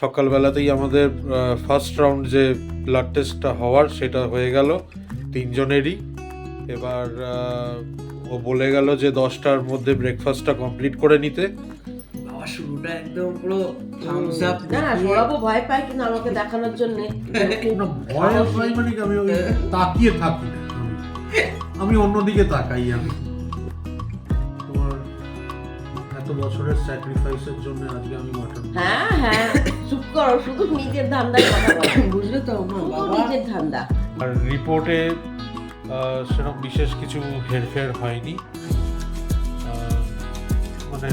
সকালবেলাতেই আমাদের first round যে blood টেস্টটা হওয়ার সেটা হয়ে গেল তিনজনেরই। এবার ও বলে গেল যে 10টার মধ্যে ব্রেকফাস্টটা কমপ্লিট করে নিতে। বাবা শুরুটা একদম পুরো থামস আপ। না না, সৌরভও ভয় পায় কিন্তু আমাকে দেখানোর জন্য। না, ভয় পাই মানে কি, আমি ওই তাকিয়ে থাকি না, আমি অন্যদিকে তাকাই। আমি তোমার এত বছরের স্যাক্রিফাইসের জন্য আজকে আমি মাটন। হ্যাঁ হ্যাঁ, চুপ করো, শুধু নিজের ধান্দার কথা বলো, বুঝলে তো আমার শুধু বাবা নিজের ধান্দা। আর রিপোর্টে সেরকম বিশেষ কিছু হেরফের হয়নি, মানে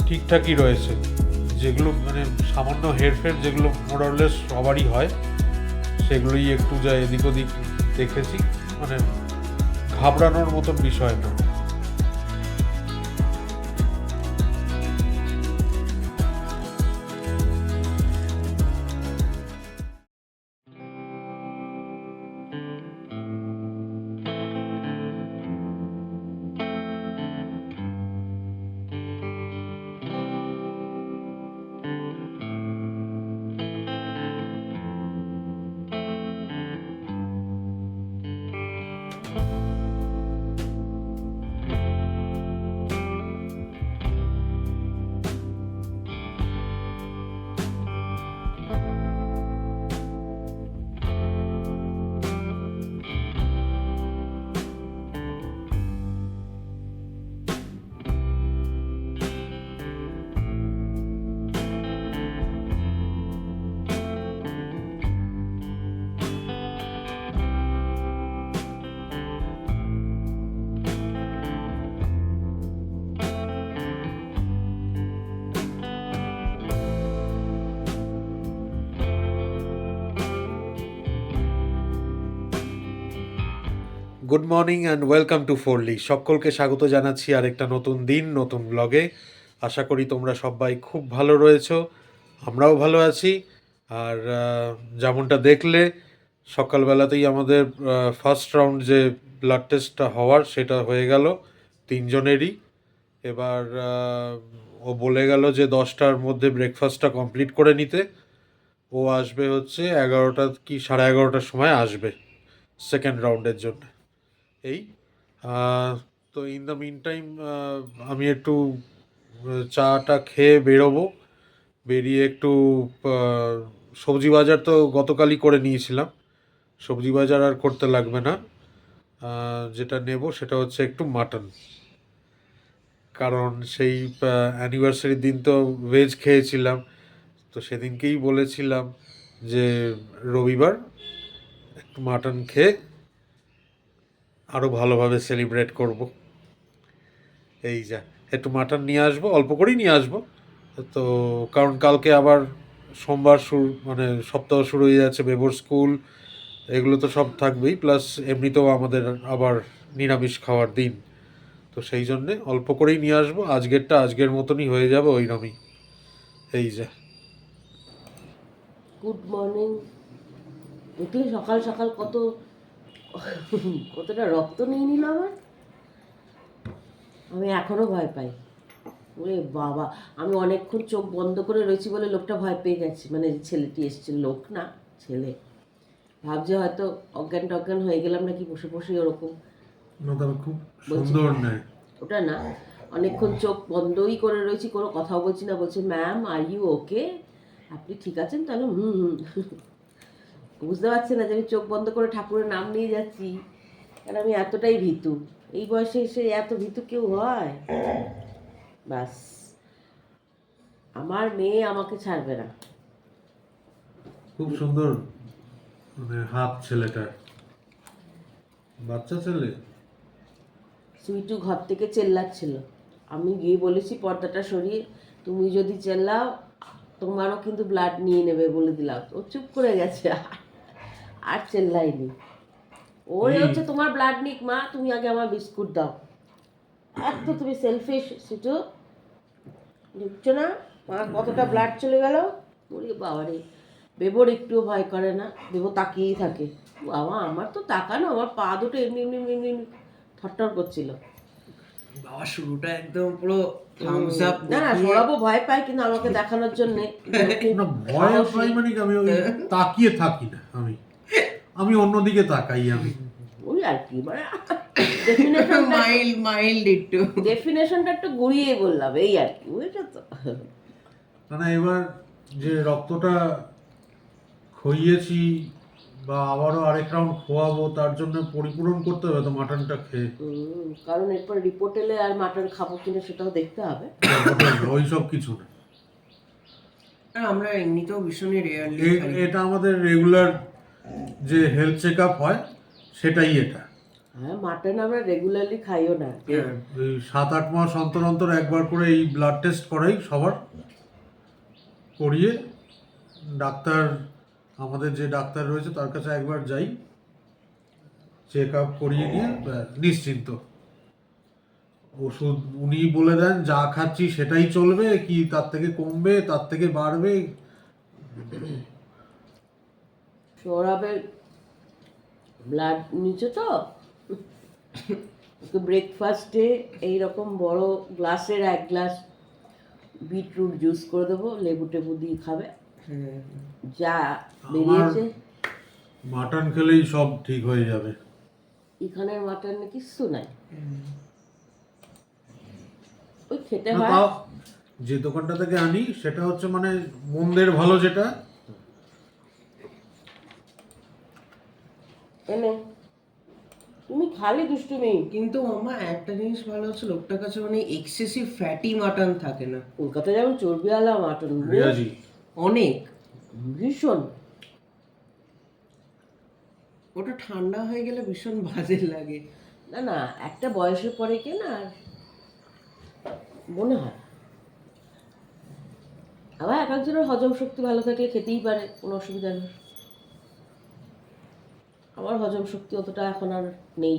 ঠিকঠাকই রয়েছে। যেগুলো মানে সামান্য হেরফের, যেগুলো মোরালেস সবারই হয়, সেগুলোই একটু যা এদিক ওদিক দেখেছি, মানে ঘাবড়ানোর মতন বিষয় না। Good morning and welcome to ফোরলি। সকলকে স্বাগত জানাচ্ছি আরেকটা নতুন দিন, নতুন ব্লগে। আশা করি তোমরা সবাই খুব ভালো রয়েছো, আমরাও ভালো আছি। আর যেমনটা দেখলে, সকালবেলাতেই আমাদের ফার্স্ট রাউন্ড যে ব্লাড টেস্টটা হওয়ার সেটা হয়ে গেল তিনজনেরই। এবার ও বলে গেল যে 10টার মধ্যে ব্রেকফাস্টটা কমপ্লিট করে নিতে। ও আসবে হচ্ছে 11টা কি 11:30টার সময় আসবে সেকেন্ড রাউন্ডের জন্য। এই তো ইন দ্য মিন টাইম আমি একটু চাটা খেয়ে বেরোবো। বেরিয়ে একটু সবজি বাজার তো গতকালই করে নিয়েছিলাম, সবজি বাজার আর করতে লাগবে না। যেটা নেব সেটা হচ্ছে একটু মাটন, কারণ সেই অ্যানিভার্সারির দিন তো ভেজ খেয়েছিলাম। তো সেদিনকেই বলেছিলাম যে রবিবার একটু মাটন খেয়ে আরও ভালোভাবে সেলিব্রেট করব। এই যা একটু মাটন নিয়ে আসবো, অল্প করেই নিয়ে আসবো। তো কারণ কালকে আবার সোমবার শুরু, মানে সপ্তাহ শুরু হয়ে যাচ্ছে, বেবোর স্কুল, এগুলো তো সব থাকবেই, প্লাস এমনিতেও আমাদের আবার নিরামিষ খাওয়ার দিন। তো সেই জন্যে অল্প করেই নিয়ে আসবো, আজকেরটা আজকের মতনই হয়ে যাবে ওইরকমই। এই যা। Good morning. দেখলে সকাল সকাল কতটা রক্ত নিয়ে নিল আমার। আমি এখনো ভয় পাই। ওরে বাবা, আমি অনেকক্ষণ চোখ বন্ধ করে রয়েছি বলে লোকটা ভয় পেয়ে গেছে, মানে যে ছেলেটি এসছে, লোক না ছেলে, ভাবছে হয়তো অজ্ঞান টজ্ঞান হয়ে গেলাম নাকি বসে বসে ওরকম। খুব সুন্দর নেয় ওটা না, অনেকক্ষণ চোখ বন্ধই করে রয়েছি, কোনো কথাও বলছি না। বলছে ম্যাম আর ইউ ওকে, আপনি ঠিক আছেন? তাহলে হুম হুম। বুঝতে পারছি না যে আমি চোখ বন্ধ করে ঠাকুরের নাম নিয়ে যাচ্ছি, কারণ আমি এতটাই ভীতু। এই বয়সে এসে এত ভীতু কেউ হয়? ব্যাস, আমার মেয়ে আমাকে ছাড়বে না। খুব সুন্দর, মানে হাত ছেলেটার, বাচ্চা ছেলে। সুইটু ঘর থেকে চেল্লাচ্ছিল, আমি গিয়ে বলেছি পর্দাটা সরিয়ে, তুমি যদি চেল্লাও তোমারও কিন্তু ব্লাড নিয়ে নেবে বলে দিলাম। ও চুপ করে গেছে, আর চেল্লাইনি। ওই হচ্ছে তোমার ব্লাড নিক মা, তুমি আগে আমার বিস্কুট দাও। এত তুমি সেলফিশ সুইটু, দেখছো না মা কতটা ব্লাড চলে গেল। বলি বাবারে, বেবোর একটুও ভয় করে না, বেবো তাকিয়েই থাকে। বাবা আমার তো তাকানো, আমার পা দুটো এমনি এমনি এমনি এমনি থরথর করছিল। বাবা শুরুটা একদম পুরো থামস আপ না না সৌরভও ভয় পায় কিন্তু আমাকে দেখানোর জন্য না ভয় পাই মানে কি আমি ওই তাকিয়ে থাকি না আমি অন্যদিকে তাকাই আমি। ওই আর কি মানে ডেফিনেশনটা মাইল্ড একটু। ডেফিনেশনটা একটু ঘুরিয়ে বললাম এই আর কি, বুঝছো তো? না এবার যে রক্তটা খইয়েছি বা আবারও আরেক রাউন্ড খোয়াবো, তার জন্য পরিপূরণ করতে হবে তো মাটনটা খেয়ে। কারণ এরপর রিপোর্ট এলে আর মাটন খাবো কিনা সেটাও দেখতে হবে। ওই সব কিছু না, আর আমরা এমনিতেও ভীষণই রেয়ারলি এটা আমাদের রেগুলার যে হেলথ চেক আপ হয় সেটাই এটা। হ্যাঁ মাটন আমরা রেগুলারলি খাইও না। ওই 7-8 মাস অন্তর অন্তর একবার করে এই ব্লাড টেস্ট করাই সবার, করিয়ে ডাক্তার, আমাদের যে ডাক্তার রয়েছে তার কাছে একবার যাই, চেক আপ করিয়ে নিয়ে নিশ্চিন্ত। ওষুধ উনি বলে দেন যা খাচ্ছি সেটাই চলবে, কি তার থেকে কমবে তার থেকে বাড়বে। সৌরভের ব্লাড নিচে তো ব্রেকফাস্টে এইরকম বড় গ্লাসের 1 গ্লাস বিটরুট জুস করে দেবো, লেবু টেবু দিয়ে খাবে। যা বেরিয়েছে মাটন খেলেই সব ঠিক হয়ে যাবে। এখানের মাটনে কিচ্ছু নাই, ওই খেতে না, হয়। তাও যে দোকানটা থেকে আনি সেটা হচ্ছে মানে মন্দের ভালো যেটা। এনে তুমি খালি দুষ্টুমি। কিন্তু মামা একটা জিনিস ভালো হচ্ছে লোকটার কাছে মানে এক্সেসিভ ফ্যাটি মাটন থাকে না, কলকাতায় যেমন চর্বিওয়ালা মাটন রিয়াজি অনেক। ভীষণ। ওটা ঠান্ডা হয়ে গেলে ভীষণ বাজে লাগে। না না একটা বয়সের পরে কে না আর মনে হয়। আবার এক একজনের হজম শক্তি ভালো থাকলে খেতেই পারে, কোনো অসুবিধা নেই। আমার হজম শক্তি অতটা এখন আর নেই।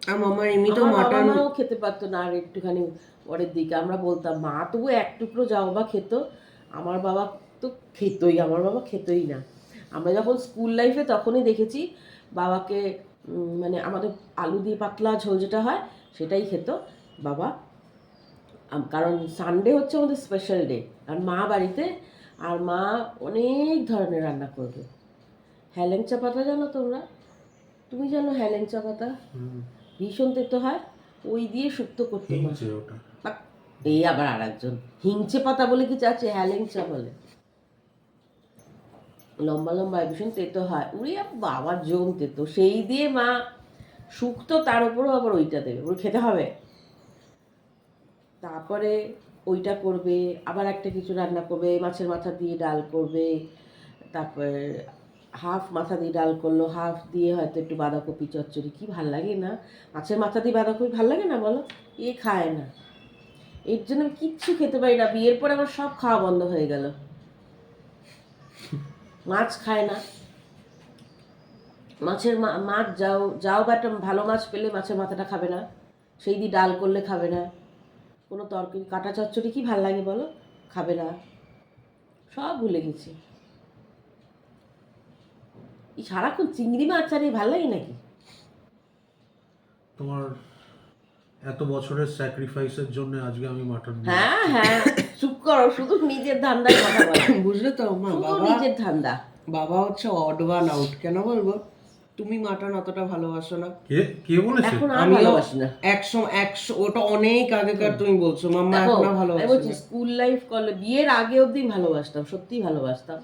আর মামার এমনিতেও আমার বাবা মাটন মাও খেতে পারতো না, আর একটুখানি পরের দিকে আমরা বলতাম মা তবু এক টুকরো যাও বা খেত, আমার বাবা তো খেতই, আমার বাবা খেতই না। আমরা যখন স্কুল লাইফে তখনই দেখেছি বাবাকে মানে আমাদের আলু দিয়ে পাতলা ঝোল যেটা হয় সেটাই খেত বাবা। কারণ সানডে হচ্ছে আমাদের স্পেশাল ডে, আর মা বাড়িতে, আর মা অনেক ধরনের রান্না করবে। হ্যালেঞ্চা পাতা জানো তোমরা? তুমি জানো হ্যালেঞ্চা পাতা? ভীষণ তেতো হয়, ওই দিয়ে শুক্তো করতে হয়। হিংচে ওটা। এই আবার আর একজন হিংচে পাতা বলে কি চাচ্ছে, হ্যালেঞ্চা বলে। লম্বা লম্বা ভীষণ তেতো হয়, উড়ি বাবার জম তেতো, সেই দিয়ে মা শুক্তো, তার উপরও আবার ওইটা দেবে, ওর খেতে হবে। তারপরে ওইটা করবে, আবার একটা কিছু রান্না করবে, মাছের মাথা দিয়ে ডাল করবে, তারপর হাফ মাথা দিয়ে ডাল করলো, হাফ দিয়ে হয়তো একটু বাঁধাকপি চচ্চড়ি। কি ভাল লাগে না মাছের মাথা দিয়ে বাঁধাকপি, ভাল লাগে না বলো? এ খায় না, এর জন্য আমি কিচ্ছু খেতে পারি না। বিয়ের পরে আমার সব খাওয়া বন্ধ হয়ে গেল। মাছ খায় না, মাছ যাও বা একটা ভালো মাছ পেলে মাছের মাথাটা খাবে না, সেই দিয়ে ডাল করলে খাবে না, কোনো তরকারি কাটা চচ্চড়ি কি ভাল লাগে বলো, খাবে না, সব ভুলে গেছি। এই সারাক্ষণ চিংড়ি মাছ আর এই ভাল লাগে নাকি? তোমার এত বছরের স্যাক্রিফাইসের জন্য আজকে আমি মাটন হ্যাঁ হ্যাঁ চুপ করো, শুধু নিজের ধান্দায় কথা বলো। বুঝলে তো মা, শুধু বাবা নিজের ধান্দা। বাবা হচ্ছে অড ওয়ান আউট। কেন বলবো? তুমি মাটন অতটা ভালোবাসো না, কে কে বলেছে? এখন আর আমিও ভালোবাসি না। 100 ওটা অনেক আগেকার তুমি বলছো মাম্মা, দেখো, এখন আর আমি ভালোবাসি বলছি না। স্কুল লাইফ করলে বিয়ের আগে অবধি ভালোবাসতাম, সত্যিই ভালোবাসতাম।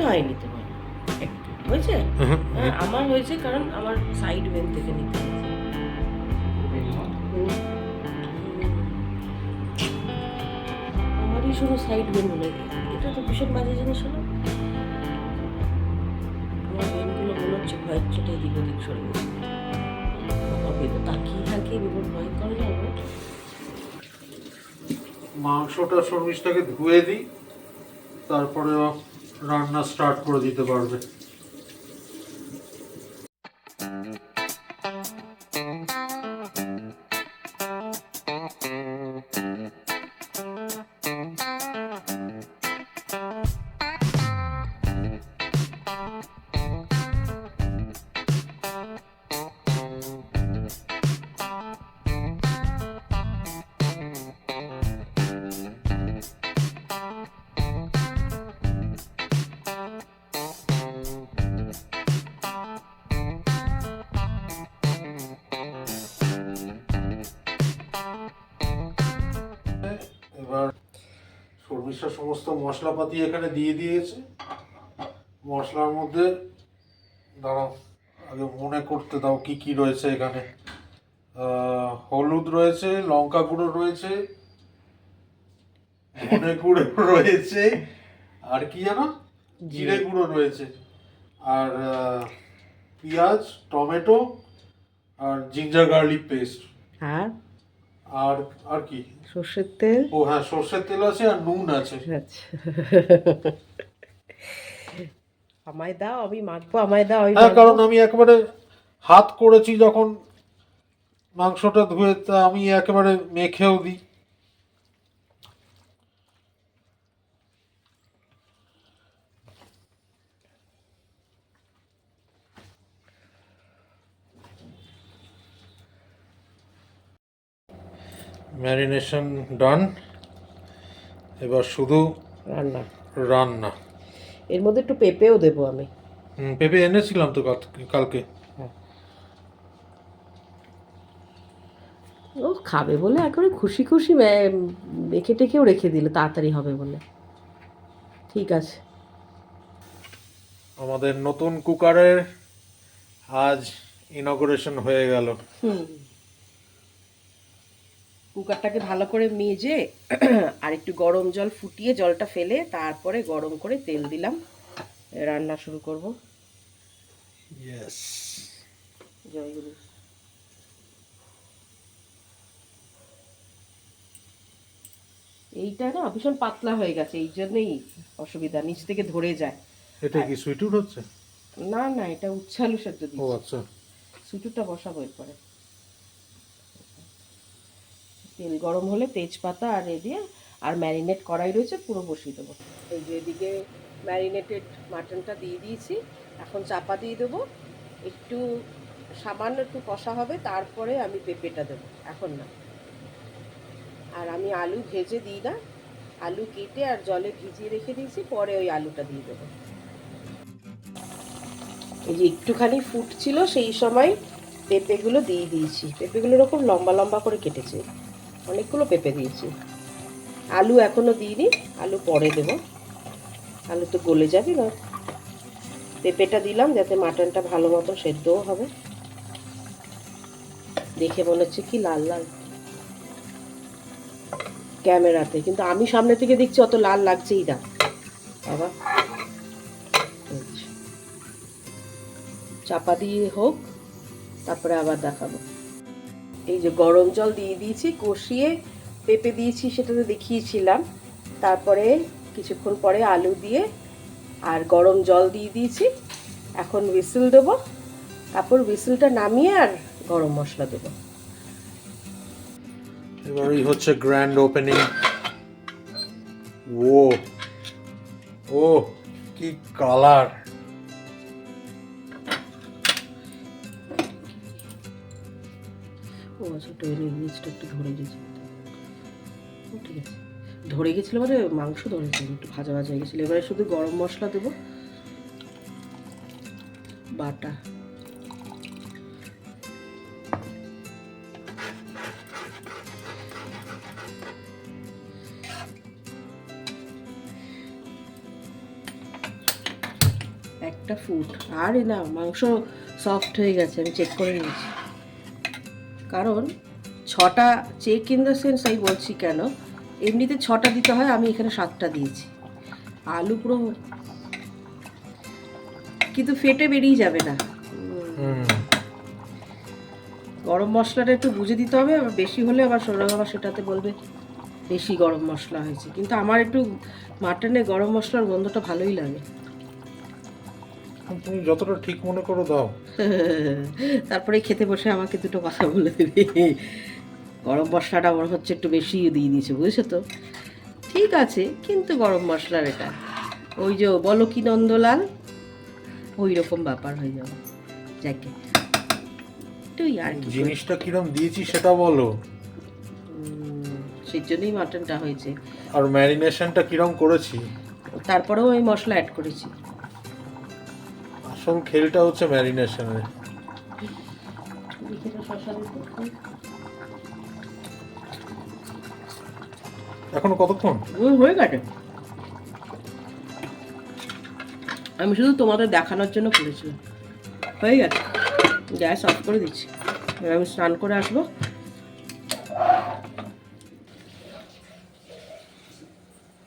হয়নি তোমার, একটু হয়েছে। হ্যাঁ আমার হয়েছে, কারণ আমার সাইড বেন থেকে নিতে হয়েছে। আমারই শুধু সাইড বেন হলে, এটা তো ভীষণ বাজে জিনিস হলো। আমার বেনগুলো মনে হচ্ছে ভয়ের চোটে এদিক ওদিক সরে গেছে। হবে তো তাকিয়ে থাকে, বিপদ ভয়ঙ্কর যাবো। মাংসটা শর্মিষ্ঠাকে ধুয়ে দিই, তারপরে রান্না স্টার্ট করে দিতে পারবে। এবার শর্মিষ্ঠা সমস্ত মশলাপাতি এখানে দিয়ে দিয়েছে। মশলার মধ্যে দাঁড়াও, আগে মনে করতে দাও কি কি রয়েছে এখানে। হলুদ রয়েছে, লঙ্কা গুঁড়ো রয়েছে, ধনে গুঁড়ো রয়েছে, আর কি জানো, জিরে গুঁড়ো রয়েছে, আর পেঁয়াজ, টমেটো, আর জিঞ্জার গার্লিক পেস্ট, আর আর আর কি, সর্ষের তেল। ও হ্যাঁ, সর্ষের তেল আছে, আর নুন আছে। আচ্ছা, আমায় দাও, আমি মাখবো, আমায় দাও, আমি হ্যাঁ, মাখবো। কারণ আমি একেবারে হাত করেছি যখন মাংসটা ধুয়ে, তা আমি একেবারে মেখেও দিই। ম্যারিনেশন ডান, এবার শুধু রান্না। রান্না। এর মধ্যে একটু পেঁপেও দেবো আমি। পেঁপে এনেছিলাম তো কালকে। ও খাবে বলে একেবারে খুশি খুশি মেখে টেকেও রেখে দিল, তাড়াতাড়ি হবে বলে। ঠিক আছে। আমাদের নতুন কুকারের আজ ইনগরেশন হয়ে গেল। কুকারটাকে ভালো করে মেজে আর একটু গরম জল ফুটিয়ে জলটা ফেলে তারপরে গরম করে তেল দিলাম, রান্না শুরু করব। ইয়েস। জয়গুরু। এইটা না ভীষণ পাতলা হয়ে গেছে, এই জন্যই অসুবিধা, নিচ থেকে ধরে যায়। এটা কি সুইটুর হচ্ছে? না না, এটা উচ্ছে আলু সেদ্ধ ও দিচ্ছি। আচ্ছা। সুটুটা বসাবো এরপরে। তেল গরম হলে তেজপাতা আর এ দিয়ে, আর ম্যারিনেট করাই রয়েছে, পুরো বসিয়ে দেবো। এই যে এদিকে ম্যারিনেটেড মাটনটা দিয়ে দিয়েছি, এখন চাপা দিয়ে দেবো, একটু সামান্য একটু কষা হবে, তারপরে আমি পেঁপেটা দেবো, এখন না। আর আমি আলু ভেজে দিই না, আলু কেটে আর জলে ভিজিয়ে রেখে দিয়েছি, পরে ওই আলুটা দিয়ে দেবো। এই যে একটুখানি ফুটছিল সেই সময় পেঁপেগুলো দিয়ে দিয়েছি, পেঁপেগুলো এরকম লম্বা লম্বা করে কেটেছি, অনেকগুলো পেঁপে দিয়েছি। আলু এখনো দিইনি, আলু পরে দেব, আলু তো গলে যাবে না। পেঁপেটা দিলাম যাতে মাটনটা ভালো মতো সেদ্ধও হবে। দেখে মনে হচ্ছে কি লাল লাল ক্যামেরাতে, কিন্তু আমি সামনে থেকে দেখছি অত লাল লাগছেই না বাবা। চাপা দিয়ে হোক, তারপরে আবার দেখাবো। এই যে গরম জল দিয়ে দিয়েছি, কষিয়ে পেঁপে দিয়েছি, সেটা তো দেখিয়েছিলাম। তারপরে কিছুক্ষণ পরে আলু দিয়ে আর গরম জল দিয়ে দিয়েছি। এখন হুইসেল দেবো, তারপর হুইসেলটা নামিয়ে আর গরম মশলা দেবো। এবারই হচ্ছে গ্র্যান্ড ওপেনিং। ও ও কি কালার! ও আচ্ছা, ট্রেনের নিচটা একটু ধরে গেছে। ও ঠিক আছে, ধরে গেছিলো মানে মাংস ধরেছিল, একটু ভাজা ভাজা হয়ে গেছিলো। এবারে শুধু গরম মশলা দেবো, বাটা। একটা ফুট। আরে না, মাংস সফট হয়ে গেছে, আমি চেক করে নিয়েছি। কারণ 6টা, চেক ইন দ্য সেন্স আমি বলছি কেন, এমনিতে 6টা দিতে হয়, আমি এখানে 7টা দিয়েছি। আলু পুরো কিন্তু ফেটে বেরিয়ে যাবে না। গরম মশলাটা একটু বুঝে দিতে হবে, আবার বেশি হলে আবার সৌরভ আবার সেটাতে বলবে বেশি গরম মশলা হয়েছে। কিন্তু আমার একটু মাটনে গরম মশলার গন্ধটা ভালোই লাগে। তুমি যতটা ঠিক মনে করো দাও। তারপরে খেতে বসে আমাকে দুটো কথা বলে দেবে, গরম মশলাটা মনে হচ্ছে একটু বেশি দিয়ে দিয়েছে, বুঝেছো তো? ঠিক আছে, কিন্তু গরম মশলার এটা ওই যে বলো কি নন্দলাল, ওই রকম ব্যাপার হয়ে যাবে। যাকে তুই আর কি জিনিসটা কিরম দিয়েছি সেটা বলো। সেই জন্যই মাটনটা হয়েছে। আর ম্যারিনেশনটা কিরম করেছি। তারপরেও আমি মশলা অ্যাড করেছি। আসল খেলটা হচ্ছে ম্যারিনেশনের। এখনো কতক্ষণ? হয়ে গেছে। আমি শুধু তোমাদের দেখানোর জন্য করেছিলাম। হয়ে গেছে, গ্যাস অফ করে দিচ্ছি। এবার আমি স্নান করে আসবো।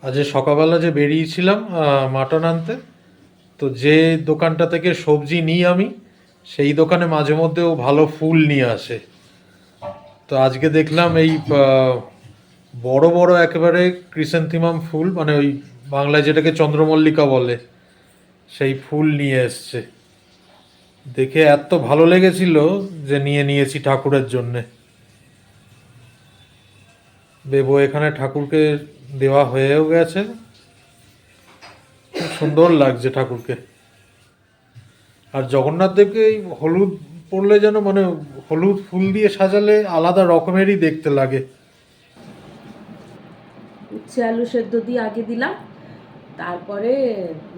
আজ সকালবেলা যে বেরিয়েছিলাম মাটন আনতে, তো যে দোকানটা থেকে সবজি নিই আমি, সেই দোকানে মাঝে মধ্যেও ভালো ফুল নিয়ে আসে। তো আজকে দেখলাম এই বড় বড় একেবারে ক্রিসেন্থিমাম ফুল, মানে ওই বাংলায় যেটাকে চন্দ্রমল্লিকা বলে, সেই ফুল নিয়ে এসছে। দেখে এত ভালো লেগেছিল যে নিয়েছি ঠাকুরের জন্যে। বেবো এখানে ঠাকুরকে দেওয়া হয়েও গেছে, খুব সুন্দর লাগছে ঠাকুরকে। আর জগন্নাথ দেবকে এই হলুদ পরলে যেন, মানে হলুদ ফুল দিয়ে সাজালে আলাদা রকমেরই দেখতে লাগে। উচ্ছে আলু সেদ্ধ দিয়ে আগে দিলাম, তারপরে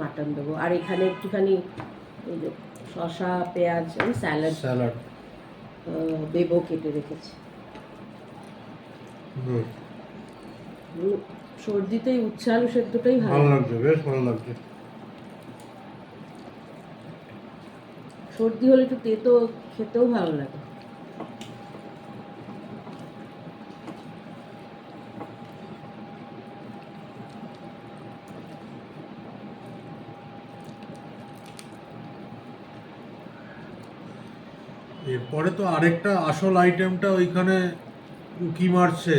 মাটন দেবো। আর এখানে একটুখানি ওই যে শসা পেঁয়াজ, ওই স্যালাড বেবো কেটে রেখেছি। সর্দিতেই উচ্ছে আলু সেদ্ধটাই ভালো লাগছে, বেশ ভালো লাগছে। সর্দি হলে একটু তেতো খেতেও ভালো লাগে। এরপরে তো আরেকটা আসল আইটেমটা ওইখানে উকি মারছে।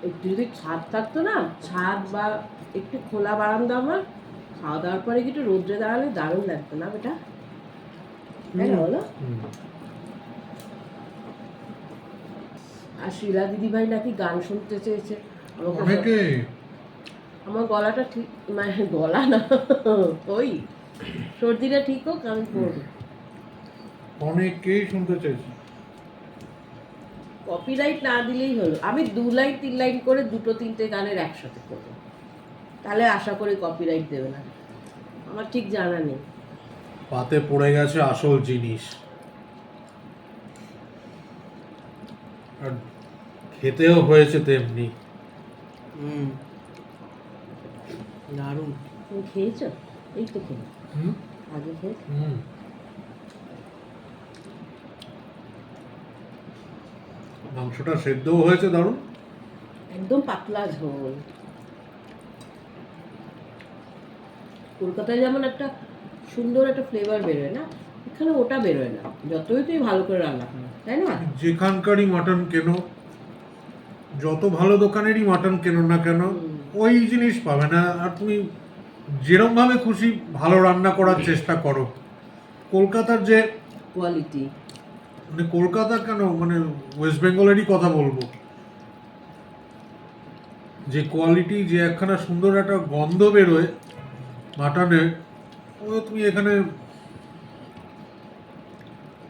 একটু যদি ছাদ থাকতো না, ছাদ বা একটু খোলা বারান্দা, আমার খাওয়া দাওয়ার পরে একটু রোদ্রে দাঁড়ালে দারুণ লাগতো না বেটা? তাই না বলো? আর শিলা দিদিভাই নাকি গান শুনতে চেয়েছে। অনেকে আমার গলাটা ঠিক, মানে গলা না, ওই সর্দিটা ঠিক হোক, আমি পড়বো। অনেকেই শুনতে চাইছে। কপিরাইট না দিলেই হলো। আমি 2 লাইন 3 লাইন করে 2-3টে গানের একসাথে করবো, তাহলে আশা করি কপিরাইট দেবে না। আমার ঠিক জানা নেই। পাতে পড়ে গেছে আসল জিনিস। আর খেতেও হয়েছে তেমনি। দারুণ। তুমি খেয়েছো? এই তো খেয়ে হুম আগে খেয়ে। হুম মাংসটা সেদ্ধও হয়েছে দারুণ। একদম পাতলা ঝোল। কলকাতায় যেমন একটা সুন্দর একটা ফ্লেভার বেরোয় না, এখানে ওটা বেরোয় না, যতই তুই ভালো করে রান্না করো, তাই না? যেখানকারই মাটন কেনো, যত ভালো দোকানেরই মাটন কেনো না কেন, ওই জিনিস পাবে না। আর তুমি যেরকম ভাবে খুশি ভালো রান্না করার চেষ্টা করো, কলকাতার যে কোয়ালিটি, মানে কলকাতা কেন, মানে ওয়েস্ট বেঙ্গলেরই কথা বলবো, যে কোয়ালিটি, যে একখানা সুন্দর একটা গন্ধ বেরোয় মাটনের, ও তুমি এখানে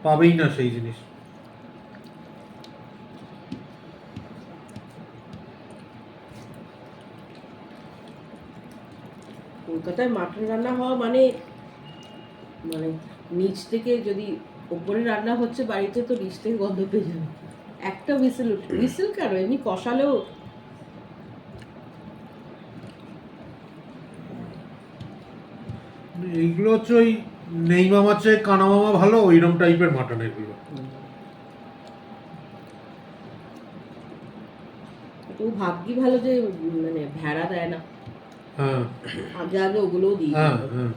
পাবেই না সেই জিনিস। কলকাতায় মাটন রান্না হওয়া মানে মানে নিচ থেকে যদি ওপরে রান্না হচ্ছে বাড়িতে, তো নিচ থেকে গন্ধ পেয়ে যাবে। একটা হুইসেল কেন, এমনি কষালেও এইগুলো হচ্ছে ওই নেই মামার চেয়ে কানা মামা ভালো, ওইরকম টাইপের মাটন এগুলো। তো ভাগ্যি ভালো যে মানে ভেড়া দেয় না, হ্যাঁ আগে আগে ওগুলোও দিই। হ্যাঁ হ্যাঁ।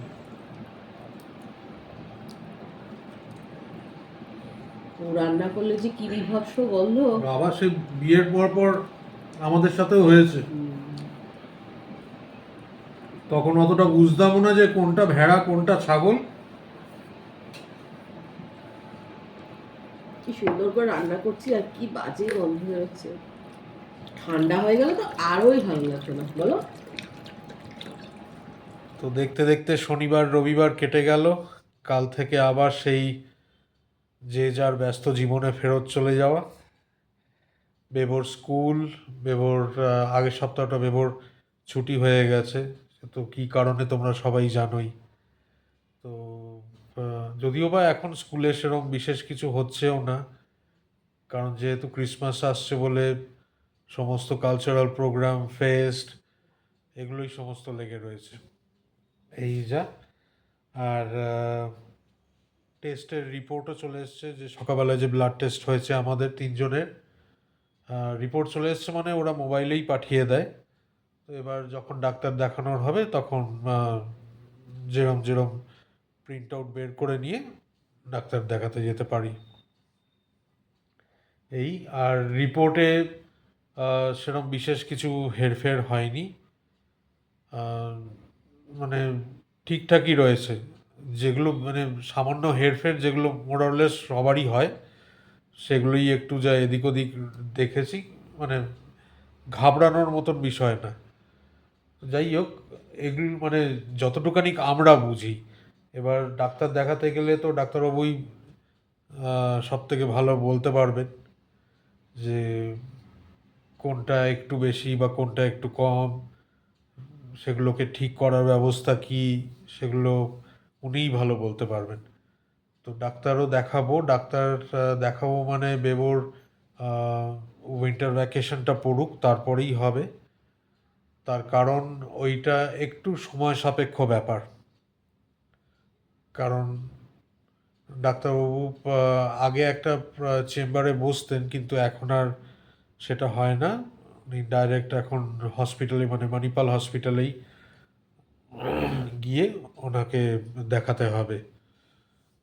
ও রান্না করলে যে কি বিভৎস গন্ধ। বাবা সে বিয়ের পর আমাদের সাথেও হয়েছে, তখন অতটা বুঝতাম না যে কোনটা ভেড়া কোনটা ছাগল। কি সুন্দর করে রান্না করছি আর কি বাজে গন্ধ বেরোচ্ছে। ঠান্ডা হয়ে গেল তো আরোই ভালো লাগছে না, বলো। তো দেখতে দেখতে শনিবার রবিবার কেটে গেল। কাল থেকে আবার সেই যে যার ব্যস্ত জীবনে ফেরত চলে যাওয়া। বেবোর স্কুল, বেবোর আগের সপ্তাহটা বেবোর ছুটি হয়ে গেছে, সে তো কী কারণে তোমরা সবাই জানোই। তো যদিও বা এখন স্কুলে সেরকম বিশেষ কিছু হচ্ছেও না, কারণ যেহেতু ক্রিসমাস আসছে বলে সমস্ত কালচারাল প্রোগ্রাম, ফেস্ট, এগুলোই সমস্ত লেগে রয়েছে। এই যা। আর টেস্টের রিপোর্টও চলে এসছে, যে সকালবেলায় যে ব্লাড টেস্ট হয়েছে আমাদের তিনজনের, রিপোর্ট চলে এসছে, মানে ওরা মোবাইলেই পাঠিয়ে দেয়। তো এবার যখন ডাক্তার দেখানোর হবে তখন যেরম যেরম প্রিন্ট আউট বের করে নিয়ে ডাক্তার দেখাতে যেতে পারি। এই আর রিপোর্টে সেরম বিশেষ কিছু হেরফের হয়নি, মানে ঠিকঠাকই রয়েছে। যেগুলো মানে সামান্য হেরফের, যেগুলো মোরলেস সবারই হয়, সেগুলোই একটু যা এদিক ওদিক দেখেছি, মানে ঘাবড়ানোর মতন বিষয় না। যাই হোক, এগুলো মানে যতটুকানি আমরা বুঝি, এবার ডাক্তার দেখাতে গেলে তো ডাক্তারবাবুই সব থেকে ভালো বলতে পারবেন যে কোনটা একটু বেশি বা কোনটা একটু কম, সেগুলোকে ঠিক করার ব্যবস্থা কী, সেগুলো উনিই ভালো বলতে পারবেন। তো ডাক্তারও দেখাবো, দেখাবো মানে বেবোর উইন্টার ভ্যাকেশনটা পড়ুক, তারপরেই হবে। তার কারণ ওইটা একটু সময় সাপেক্ষ ব্যাপার, কারণ ডাক্তারবাবু আগে একটা চেম্বারে বসতেন, কিন্তু এখন আর সেটা হয় না। উনি ডাইরেক্ট এখন হসপিটালে, মানে মণিপাল হসপিটালেই গিয়ে ওনাকে দেখাতে হবে।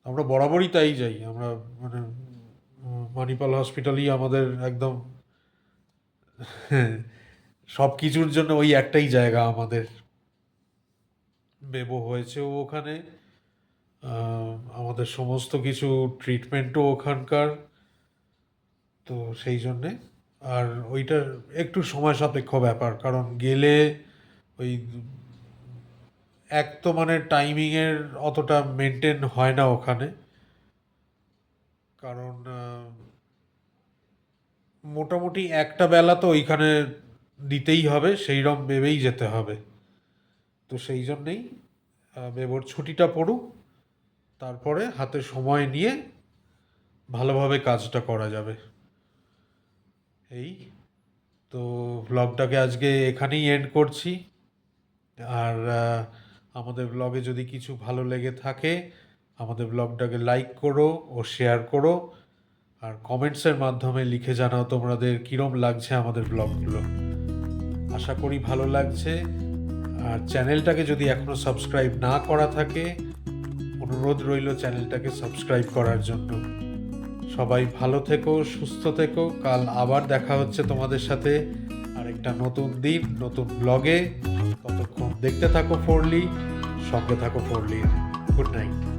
আমরা বরাবরই তাই যাই, আমরা মানে মণিপাল হসপিটালই আমাদের একদম সব কিছুর জন্য ওই একটাই জায়গা আমাদের। বেবো হয়েছেও ওখানে, আমাদের সমস্ত কিছু ট্রিটমেন্টও ওখানকার, তো সেই জন্যে। আর ওইটার একটু সময় সাপেক্ষ ব্যাপার, কারণ গেলে ওই এক তো মানে টাইমিংয়ের অতটা মেনটেন হয় না ওখানে, কারণ মোটামুটি একটা বেলা তো ওইখানে দিতেই হবে, সেইরকম ভেবেই যেতে হবে। তো সেই জন্যেই বেবোর ছুটিটা পড়ুক, তারপরে হাতে সময় নিয়ে ভালোভাবে কাজটা করা যাবে। এই তো ব্লগটাকে আজকে এখানেই এন্ড করছি। আর আমাদের ব্লগে যদি কিছু ভালো লেগে থাকে, আমাদের ব্লগটাকে লাইক করো ও শেয়ার করো, আর কমেন্টসের মাধ্যমে লিখে জানাও তোমাদের কীরম লাগছে আমাদের ব্লগগুলো। আশা করি ভালো লাগছে। আর চ্যানেলটাকে যদি এখনও সাবস্ক্রাইব না করা থাকে, অনুরোধ রইল চ্যানেলটাকে সাবস্ক্রাইব করার জন্য। সবাই ভালো থেকো, সুস্থ থেকো। কাল আবার দেখা হচ্ছে তোমাদের সাথে আরেকটা নতুন দিন, নতুন ব্লগে। ততক্ষণ দেখতে থাকো ফোরলি, সঙ্গে থাকো ফোরলির। Good night.